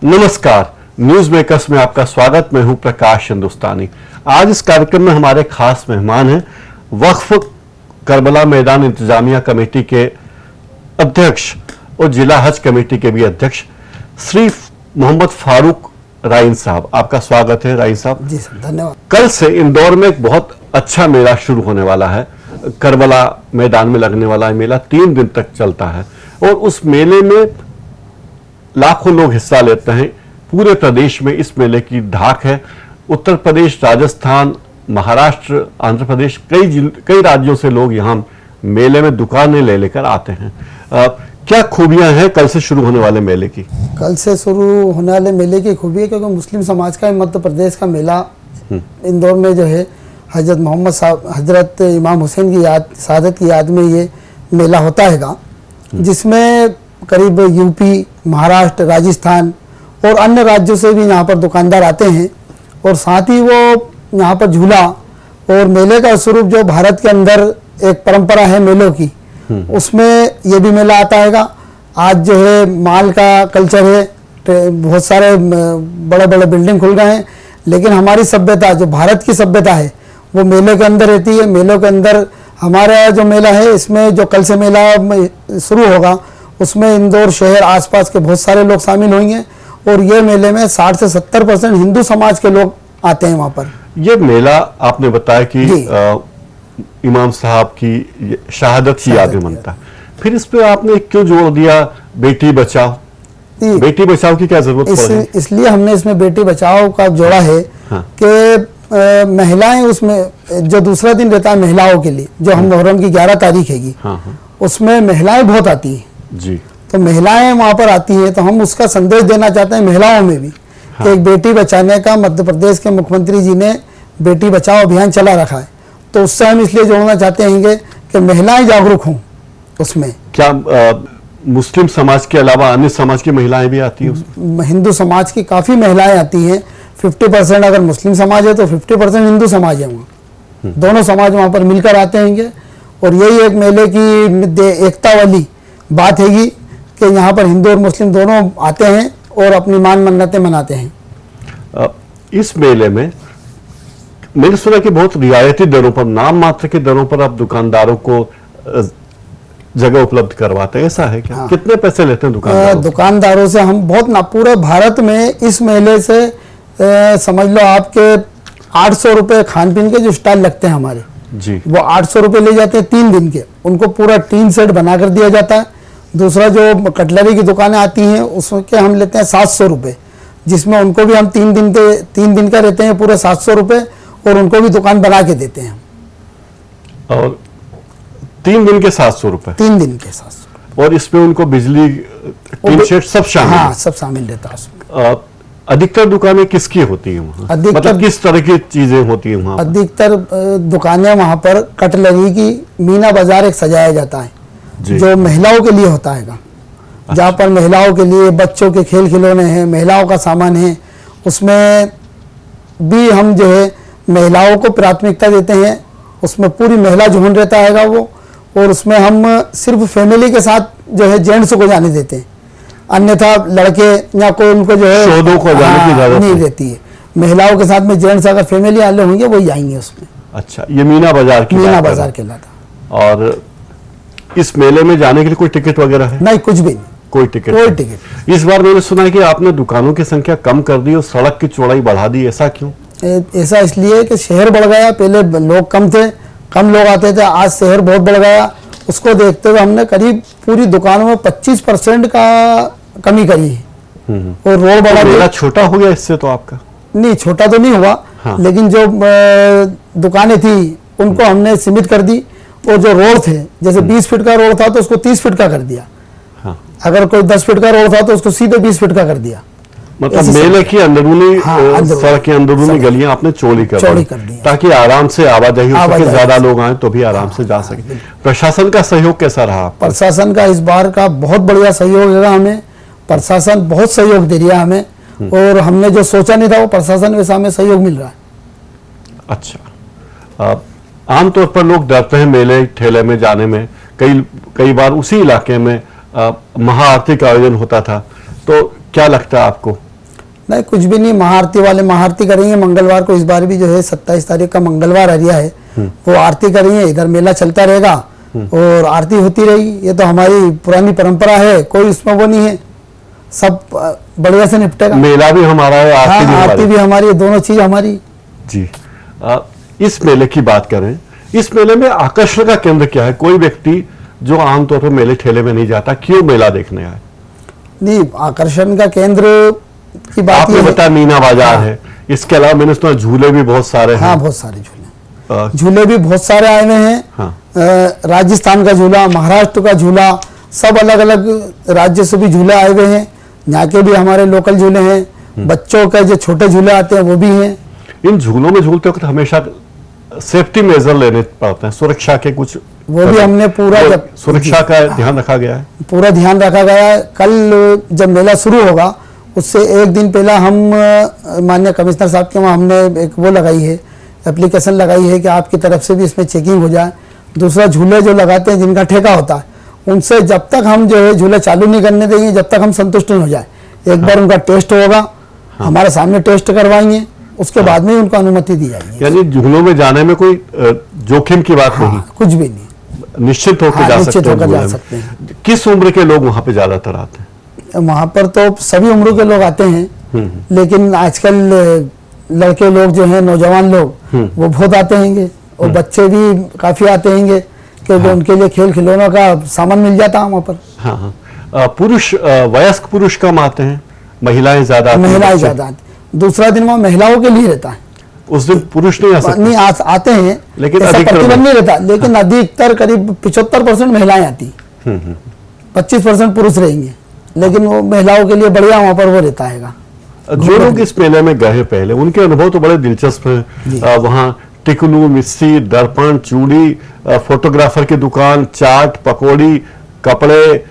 नमस्कार, news makers में आपका स्वागत। मैं हूं प्रकाश हिंदुस्तानी। आज इस कार्यक्रम में हमारे खास मेहमान हैं वक्फ करबला मैदान इंतजामिया कमेटी के अध्यक्ष और जिला हज कमेटी के भी अध्यक्ष श्री मोहम्मद फारूक राइन साहब। आपका स्वागत है राइन साहब। जी सर, धन्यवाद। कल से इंदौर में एक बहुत अच्छा मेला शुरू होने वाला है। करबला मैदान में लगने वाला है मेला 3 दिन तक चलता है और उस मेले में लाखों लोग हिस्सा लेते हैं। पूरे प्रदेश में इस मेले की धाक है। उत्तर प्रदेश, राजस्थान, महाराष्ट्र, आंध्र प्रदेश, कई राज्यों से लोग यहाँ मेले में दुकानें ले लेकर आते हैं। क्या खूबियां हैं कल से शुरू होने वाले मेले की? कल से शुरू होने वाले मेले की खूबी है क्योंकि मुस्लिम समाज का मध्य प्रदेश का मेला इंदौर में जो है हजरत इमाम हुसैन की शहादत की याद में ये मेला होता है, जिसमें करीब यूपी, महाराष्ट्र, राजस्थान और अन्य राज्यों से भी यहाँ पर दुकानदार आते हैं। और साथ ही वो यहाँ पर झूला और मेले का स्वरूप जो भारत के अंदर एक परंपरा है मेलों की, उसमें ये भी मेला आता है। आज जो है माल का कल्चर है, बहुत सारे बड़े बड़े बिल्डिंग खुल गए हैं, लेकिन हमारी सभ्यता जो भारत की सभ्यता है वो मेले के अंदर रहती है। मेलों के अंदर हमारा जो मेला है, इसमें जो कल से मेला शुरू होगा उसमें इंदौर शहर आसपास के बहुत सारे लोग शामिल होंगे और ये मेले में 60 से 70% हिंदू समाज के लोग आते हैं वहाँ पर। ये मेला आपने बताया कि इमाम साहब की शहादत की याद में मनता है, फिर इस पे आपने क्यों जोर दिया बेटी बचाओ? बेटी बचाओ की क्या जरूरत पड़ी? इसलिए हमने इसमें बेटी बचाओ का जोड़ा है कि महिलाएं उसमें जो दूसरा दिन रहता है महिलाओं के लिए, जो हम मुहर्रम की 11 तारीख हैगी, उसमें महिलाएं बहुत आती हैं जी। तो महिलाएं वहां पर आती हैं, तो हम उसका संदेश देना चाहते हैं महिलाओं में भी कि एक बेटी बचाने का मध्य प्रदेश के मुख्यमंत्री जी ने बेटी बचाओ अभियान चला रखा है, तो उससे हम इसलिए जोड़ना चाहते हैं कि महिलाएं जागरूक हों उसमें। क्या मुस्लिम समाज के अलावा अन्य समाज की महिलाएं भी आती हैं? हिंदू समाज की काफी महिलाएं आती हैं। 50% अगर मुस्लिम समाज है तो 50% हिंदू समाज है वहाँ। दोनों समाज वहां पर मिलकर आते हैं और यही एक मेले की एकता वाली बात हैगी कि यहाँ पर हिंदू और मुस्लिम दोनों आते हैं और अपनी मन्नतें मनाते हैं। इस मेले में मैंने सुना कि बहुत रियायती दरों पर, नाम मात्र के दरों पर आप दुकानदारों को जगह उपलब्ध करवाते हैं, ऐसा है क्या? हाँ। कितने पैसे लेते हैं दुकानदारों से? हम बहुत ना, पूरे भारत में इस मेले से समझ लो आपके 800 रुपये खान पीन के जो स्टॉल लगते हैं हमारे जी, वो 800 रुपये ले जाते हैं 3 दिन के। उनको पूरा टीन सेट बना कर दिया जाता है। दूसरा जो कटलरी की दुकानें आती हैं उसके हम लेते हैं 700 रुपये, जिसमें उनको भी हम 3 दिन का रहते हैं पूरे 700 रुपये, और उनको भी दुकान बना के देते हैं। और 3 दिन के 700 रुपये? 3 दिन के 700। और इसमें उनको बिजली, टीन सेट सब शामिल? हाँ, सब शामिल रहता है उसमें। अधिकतर दुकानें किसकी होती हैं वहाँ? मतलब किस तरह की चीजें होती हैं वहाँ? अधिकतर दुकानें वहाँ पर कटलरी की, मीना बाजार एक सजाया जाता है जो महिलाओं के लिए होता है। अच्छा। जहाँ पर महिलाओं के लिए बच्चों के खेल खिलौने हैं, महिलाओं का सामान है, उसमें भी हम जो है महिलाओं को प्राथमिकता देते हैं। उसमें पूरी महिला झुंड रहता है वो, और उसमें हम सिर्फ फैमिली के साथ जो है जेंट्स को जाने देते हैं, अन्यथा लड़के या कोई उनको जो है शोधों को जाने की इजाजत नहीं रहती है। महिलाओं के साथ में जेंट्स अगर फैमिली वाले होंगे वही आएंगे उसमें। अच्छा, ये मीना बाजार कहलाता। और इस मेले में जाने के लिए कोई टिकट वगैरह है? नहीं, कुछ भी नहीं, कोई टिकट। इस बार मैंने सुना है कि आपने दुकानों की संख्या कम कर दी और सड़क की चौड़ाई बढ़ा दी, ऐसा क्यों? ऐसा इसलिए कि शहर बढ़ गया। पहले लोग कम थे, कम लोग आते थे, आज शहर बहुत बढ़ गया। उसको देखते हुए हमने करीब पूरी दुकानों में 25% का कमी करी है। और रोड बढ़ा दिया। छोटा हो गया इससे तो आपका? नहीं, छोटा तो नहीं हुआ। हाँ। लेकिन जो दुकानें थी उनको हमने सीमित कर दी, और जो रोड थे जैसे 20 फीट का रोड था तो उसको 30 फीट का कर दिया। हाँ। अगर कोई 10 फीट का रोड था तो उसको सीधे 20 फीट का कर दिया। मतलब मेले की अंदरूनी सड़क की अंदरूनी गलियां आपने चौड़ी कर दी ताकि आराम से आवाजाही हो सके, ज्यादा लोग आए तो भी आराम से जा सके। प्रशासन का सहयोग कैसा रहा? प्रशासन का इस बार का बहुत बढ़िया सहयोग है हमें। प्रशासन बहुत सहयोग दे रहा है हमें, और हमने जो सोचा नहीं था वो प्रशासन वैसा हमें सहयोग मिल रहा है। अच्छा, आमतौर पर लोग डरते हैं मेले ठेले में जाने में। कई बार उसी इलाके में महाआरती का आयोजन होता था, तो क्या लगता है आपको नहीं कुछ भी नहीं, महाआरती वाले महाआरती करेंगे मंगलवार को। इस बार भी जो है 27 तारीख का मंगलवार आ रहा है, वो आरती करेंगे। इधर मेला चलता रहेगा और आरती होती रहेगी। ये तो हमारी पुरानी परंपरा है, कोई उसमें वो नहीं है, सब बढ़िया से निपटेगा। मेला भी हमारा है, आरती भी हाँ, हमारी। आरती भी हमारी, दोनों चीज हमारी। जी। इस मेले की बात करें, इस मेले में आकर्षण का केंद्र क्या है? कोई व्यक्ति जो आमतौर पर मेले ठेले में नहीं जाता, क्यों मेला देखने आए? नहीं, आकर्षण का केंद्र की बात आपने ये है। बताया मीना बाजार है, इसके अलावा मैंने सुना झूले भी बहुत सारे हैं। हाँ, बहुत सारे झूले, अ, झूले भी बहुत सारे आए हुए हैं। हाँ। राजस्थान का झूला, महाराष्ट्र का झूला, सब अलग अलग राज्य से भी झूले आए हुए हैं। यहाँ के भी हमारे लोकल झूले हैं, बच्चों के जो छोटे झूले आते हैं वो भी हैं। इन झूलों में झूलते वक्त हमेशा सेफ्टी मेजर लेने पड़ते हैं, सुरक्षा के कुछ, वो भी हमने पूरा वो जब सुरक्षा का ध्यान रखा गया है। पूरा ध्यान रखा गया है। कल जब मेला शुरू होगा उससे एक दिन पहले हम माननीय कमिश्नर साहब के वहाँ हमने एक वो लगाई है, एप्लीकेशन लगाई है कि आपकी तरफ से भी इसमें चेकिंग हो जाए। दूसरा, झूले जो लगाते हैं जिनका ठेका होता है, उनसे जब तक हम जो है झूले चालू नहीं करने देंगे जब तक हम संतुष्ट नहीं हो जाए। एक बार उनका टेस्ट होगा, हमारे सामने टेस्ट करवाएंगे, उसके बाद में ही उनको अनुमति दी जाएगी। यानी झूलों में जाने में कोई जोखिम की बात नहीं, कुछ भी नहीं, निश्चित होकर हाँ, जा निश्चित सकते हैं होकर झूले जा में। सकते हैं। किस उम्र के लोग वहां पे ज्यादातर आते हैं? वहाँ पर तो सभी उम्र के लोग आते हैं, लेकिन आजकल लड़के लोग जो हैं, नौजवान लोग, वो बहुत आते हैंगे और बच्चे भी काफी आते हैंगे क्योंकि उनके लिए खेल खिलौनों का सामान मिल जाता है वहाँ पर। हाँ हाँ। पुरुष, वयस्क पुरुष कम आते हैं, महिलाएं ज्यादा आती हैं, महिलाएं बच्चे। ज्यादा आती। दूसरा दिन वहाँ महिलाओं के लिए रहता है, उस दिन पुरुष नहीं आ सकते। नहीं आते हैं, लेकिन ऐसा अधिकतर प्रतिबंध नहीं रहता, लेकिन अधिकतर करीब 75% महिलाएं आती, 25% पुरुष रहेंगे, लेकिन वो महिलाओं के लिए बढ़िया वहाँ पर वो रहता है। जो लोग इस मेले में गए पहले, उनके अनुभव तो बड़े दिलचस्प हैं। वहाँ टिकलू, मिस्सी, दर्पण, चूड़ी, फोटोग्राफर की दुकान, चाट, पकौड़ी, कपड़े,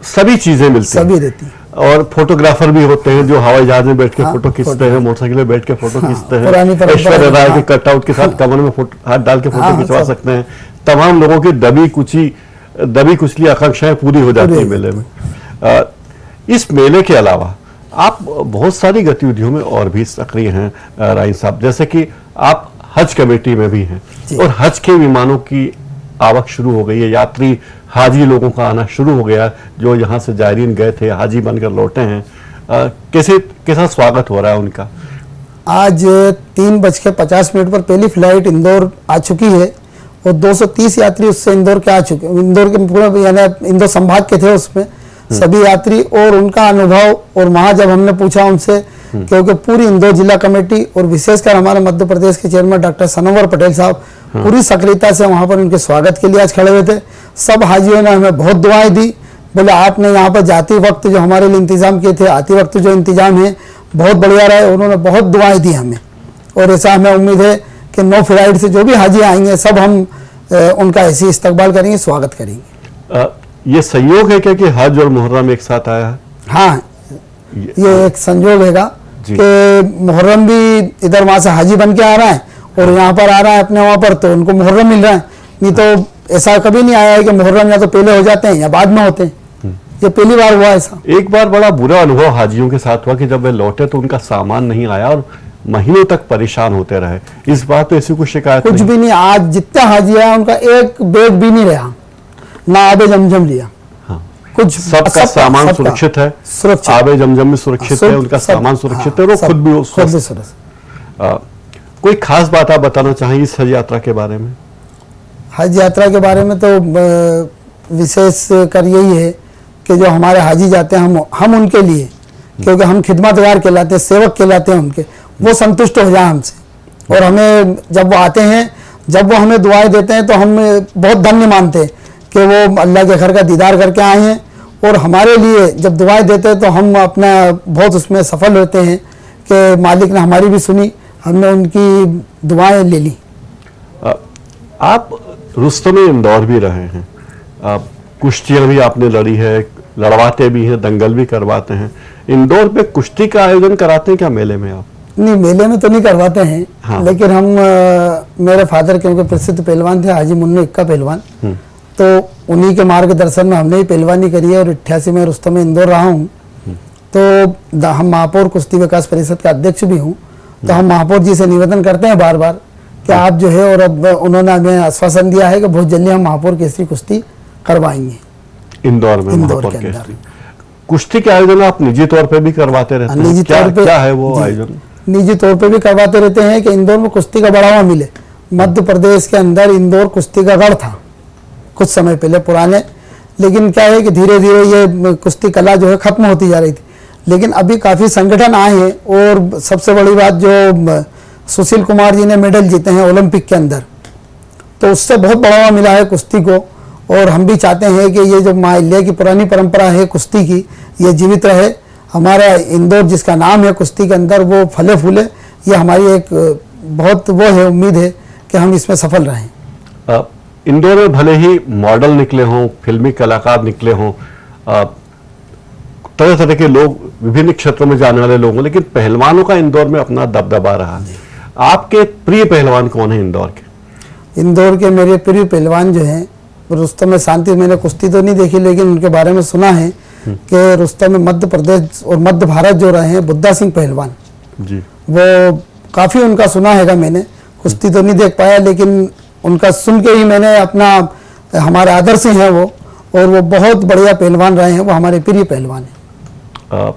सभी चीजें मिलती हैं। सभी रहती हैं। और फोटोग्राफर भी होते हैं जो हवाई जहाज में बैठ के हाँ, फोटो खींचते हैं, मोटरसाइकिल में बैठ के फोटो खींचते पुरानी हैं। परंपरा ऐश्वर्या राय हाँ। के कटआउट के साथ कमर में हाथ डाल के फोटो हाँ, खिंचवा सब। सकते हैं। तमाम लोगों की दबी कुचली आकांक्षाएं पूरी हो जाती है मेले में। इस मेले के अलावा आप बहुत सारी गतिविधियों में और भी सक्रिय हैं राइन साहब, जैसे कि आप हज कमेटी में भी हैं और हज के विमानों की आवक शुरू हो गई है, यात्री हाजी लोगों का आना शुरू हो गया, जो यहाँ से जायरीन गए थे हाजी बनकर लौटे हैं। कैसा स्वागत हो रहा है उनका? आज 3:50 पर पहली फ्लाइट इंदौर आ चुकी है और 230 यात्री उससे इंदौर के आ चुके, इंदौर के पूरे यानी इंदौर संभाग के थे उसमें सभी यात्री। और उनका अनुभव, और वहाँ जब हमने पूछा उनसे, क्योंकि पूरी इंदौर जिला कमेटी और विशेषकर हमारे मध्य प्रदेश के चेयरमैन डॉक्टर सनोवर पटेल साहब पूरी सक्रियता से वहाँ पर उनके स्वागत के लिए आज खड़े हुए थे। सब हाजियों ने हमें बहुत दुआएं दी, बोले आपने यहाँ पर जाते वक्त जो हमारे लिए इंतजाम किए थे, आते वक्त जो इंतजाम है बहुत बढ़िया रहे। उन्होंने बहुत दुआएं दी हमें, और ऐसा हमें उम्मीद है कि 9 फ्लाइट से जो भी हाजी आएंगे सब हम उनका ऐसे इस्तकबाल करेंगे, स्वागत करेंगे। ये संयोग है क्या कि हज और मुहर्रम एक साथ आया है? हाँ, ये एक संयोग हैगा कि मुहर्रम भी इधर वहां से हाजी बन के आ रहा है और यहाँ पर आ रहा है अपने वहां पर, तो उनको मुहर्रम मिल रहा है। नहीं तो ऐसा कभी नहीं आया है कि मुहर्रम या तो पहले हो जाते हैं या बाद में होते हैं, ये पहली बार हुआ ऐसा। एक बार बड़ा बुरा अनुभव हाजियों के साथ हुआ कि जब वे लौटे तो उनका सामान नहीं आया और महीनों तक परेशान होते रहे। इस बार तो ऐसी कोई शिकायत कुछ भी नहीं, आज जितना हाजी आया उनका एक बैग भी नहीं रहा, ना आबे जमजम लिया। हाँ। कुछ सबका सामान सुरक्षित है, सुरक्षित, आबे जमजम में सुरक्षित है, उनका सामान सुरक्षित है और खुद भी सुरक्षित। कोई खास बात आप बताना चाहेंगे इस हज यात्रा के बारे में? हज यात्रा के बारे में तो विशेष कर यही है कि जो हमारे हाजी जाते हैं हम उनके लिए, क्योंकि हम खिदमतगार कहलाते हैं, सेवक कहलाते हैं उनके, वो संतुष्ट हो जाए हमसे। और हमें जब वो आते हैं, जब वो हमें दुआएं देते हैं तो हम बहुत धन्य मानते हैं कि वो अल्लाह के घर का दीदार करके आए हैं। और हमारे लिए जब दुआएं देते हैं तो हम अपना बहुत उसमें सफल होते हैं कि मालिक ने हमारी भी सुनी, हमने उनकी दुआएं ले ली। आप रुस्तम इंदौर भी रहे हैं, कुश्तियां भी आपने लड़ी है, लड़वाते भी हैं, दंगल भी करवाते हैं। इंदौर पे कुश्ती का आयोजन कराते हैं क्या मेले में आप? नहीं, मेले में तो नहीं करवाते हैं। हाँ। लेकिन हम मेरे फादर क्योंकि प्रसिद्ध पहलवान थे हाजी मुन्नू इक्का पहलवान, तो उन्हीं के मार्गदर्शन में हमने ही पहलवानी करी है और 88 में रुस्तम इंदौर रहा हूँ। तो हम महापौर कुश्ती विकास परिषद के अध्यक्ष भी हूँ, तो हम महापौर जी से निवेदन करते हैं बार बार कि आप जो है, और अब उन्होंने हमें आश्वासन दिया है कि बहुत जल्दी हम महापौर केसरी कुश्ती करवाएंगे इंदौर में। इंदौर महापौर के अंदर। केसरी कुश्ती के आयोजन आप निजी तौर पे भी करवाते रहते हैं? निजी तौर पे क्या है वो जी, आयोजन? निजी तौर पे भी करवाते रहते हैं कि इंदौर में कुश्ती का बढ़ावा मिले। मध्य प्रदेश के अंदर इंदौर कुश्ती का गढ़ था कुछ समय पहले पुराने, लेकिन क्या है कि धीरे धीरे ये कुश्ती कला जो है खत्म होती जा रही थी। लेकिन अभी काफ़ी संगठन आए हैं, और सबसे बड़ी बात जो सुशील कुमार जी ने मेडल जीते हैं ओलंपिक के अंदर, तो उससे बहुत बढ़ावा मिला है कुश्ती को। और हम भी चाहते हैं कि ये जो माँ अहिल्या की पुरानी परंपरा है कुश्ती की, ये जीवित रहे। हमारा इंदौर जिसका नाम है कुश्ती के अंदर, वो फले फूले। ये हमारी एक बहुत वो है उम्मीद है कि हम इसमें सफल रहें। इंदौर में भले ही मॉडल निकले हों, फिल्मी कलाकार निकले हों, तरह तरह के लोग, विभिन्न क्षेत्रों में जाने वाले लोग हों, लेकिन पहलवानों का इंदौर में अपना दबदबा रहा है। आपके प्रिय पहलवान कौन है इंदौर के? इंदौर के मेरे प्रिय पहलवान जो हैं रुस्तम शांति। मैंने कुश्ती तो नहीं देखी, लेकिन उनके बारे में सुना है कि रुस्तम मध्य प्रदेश और मध्य भारत जो रहे हैं बुद्धा सिंह पहलवान जी, वो काफ़ी उनका सुना हैगा। मैंने कुश्ती तो नहीं देख पाया, लेकिन उनका सुन के ही मैंने अपना, हमारे आदर से हैं वो, और वो बहुत बढ़िया पहलवान रहे हैं, वो हमारे प्रिय पहलवान हैं।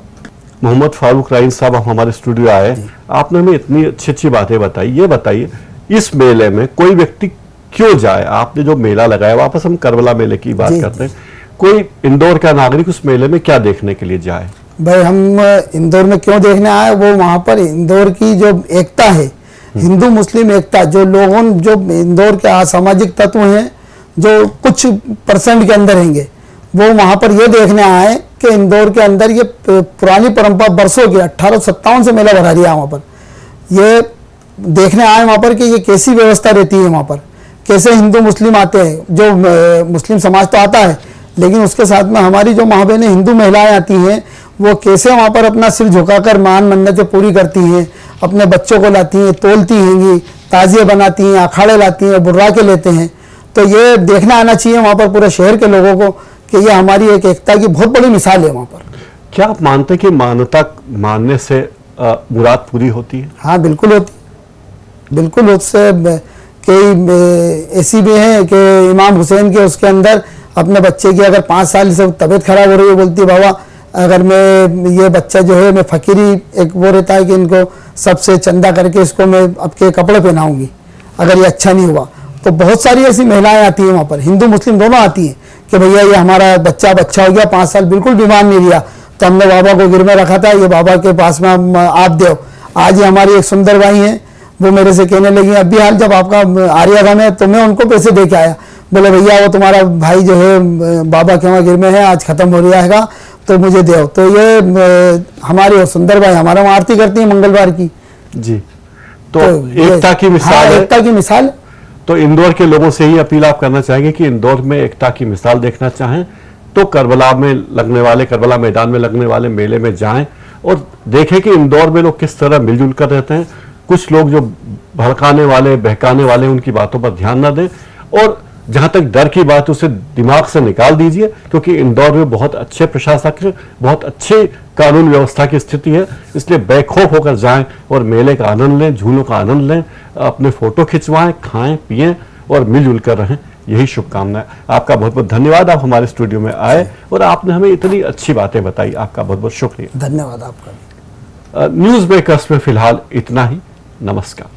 मोहम्मद फारूक राइन साहब हमारे स्टूडियो आए, आपने हमें इतनी अच्छी अच्छी बातें बताई। ये बताइए, इस मेले में कोई व्यक्ति क्यों जाए? आपने जो मेला लगाया, वापस हम करबला मेले की बात करते हैं, कोई इंदौर का नागरिक उस मेले में क्या देखने के लिए जाए? भाई हम इंदौर में क्यों देखने आए, वो वहाँ पर इंदौर की जो एकता है, हिंदू मुस्लिम एकता, जो लोगों, जो इंदौर के असामाजिक तत्व हैं जो कुछ परसेंट के अंदर रहेंगे, वो वहाँ पर ये देखने आए कि इंदौर के अंदर ये पुरानी परंपरा बरसों की 1857 से मेला भरा रहा है वहाँ पर। ये देखने आए वहाँ पर कि ये कैसी व्यवस्था रहती है वहाँ पर, कैसे हिंदू मुस्लिम आते हैं। जो मुस्लिम समाज तो आता है, लेकिन उसके साथ में हमारी जो माँ बहनें हिंदू महिलाएं आती हैं, वो कैसे वहाँ पर अपना सिर झुकाकर मान मन्नतें पूरी करती हैं, अपने बच्चों को लाती हैं, तोलती हैं, ताजिए बनाती हैं, अखाड़े लाती हैं, बुर्रा के लेते हैं। तो ये देखना आना चाहिए वहाँ पर पूरे शहर के लोगों को कि ये हमारी एक एकता की बहुत बड़ी मिसाल है वहाँ पर। क्या आप मानते हैं कि मान्यता मानने से मुराद पूरी होती है? हाँ बिल्कुल होती, बिल्कुल। उससे कई ऐसी भी हैं कि इमाम हुसैन के उसके अंदर अपने बच्चे की अगर 5 साल से तबीयत खराब हो रही है, बोलती है बाबा अगर मैं ये बच्चा जो है, मैं फकीरी एक वो रहता है कि इनको सबसे चंदा करके इसको मैं आपके कपड़े पहनाऊंगी अगर ये अच्छा नहीं हुआ। तो बहुत सारी ऐसी महिलाएं आती हैं वहाँ पर, हिंदू मुस्लिम दोनों आती हैं कि भैया ये हमारा बच्चा अच्छा हो गया, 5 साल बिल्कुल बीमार नहीं लिया, तो हमने बाबा को गिर में रखा था, ये बाबा के पास में आप दो। आज ये हमारी एक सुंदर भाई हैं, वो मेरे से कहने लगी अभी हाल जब आपका आर्यागा में, तो मैं उनको पैसे दे के आया। बोले भैया वो तुम्हारा भाई जो है बाबा के वहाँ गिर में है, आज खत्म हो रहा है, तो मुझे दो। तो ये हमारी सुंदर भाई हमारा वहाँ आरती करती है मंगलवार की जी। तो एकता की मिसाल हाँ, है। एकता की मिसाल। तो इंदौर के लोगों से ही अपील आप करना चाहेंगे कि इंदौर में एकता की मिसाल देखना चाहें तो करबला में लगने वाले, करबला मैदान में लगने वाले मेले में जाएं और देखें कि इंदौर में लोग किस तरह मिलजुल कर रहते हैं। कुछ लोग जो भड़काने वाले, बहकाने वाले, उनकी बातों पर ध्यान न दें, और जहां तक डर की बात उसे दिमाग से निकाल दीजिए, क्योंकि इंदौर में बहुत अच्छे प्रशासक, बहुत अच्छे कानून व्यवस्था की स्थिति है। इसलिए बेखौफ होकर जाएं और मेले का आनंद लें, झूलों का आनंद लें, अपने फोटो खिंचवाएं, खाएं पिएं और मिलजुल कर रहें। यही शुभकामनाएं। आपका बहुत बहुत धन्यवाद, आप हमारे स्टूडियो में आए और आपने हमें इतनी अच्छी बातें बताई। आपका बहुत बहुत शुक्रिया। धन्यवाद आपका। न्यूज़ मेकर्स में फिलहाल इतना ही। नमस्कार।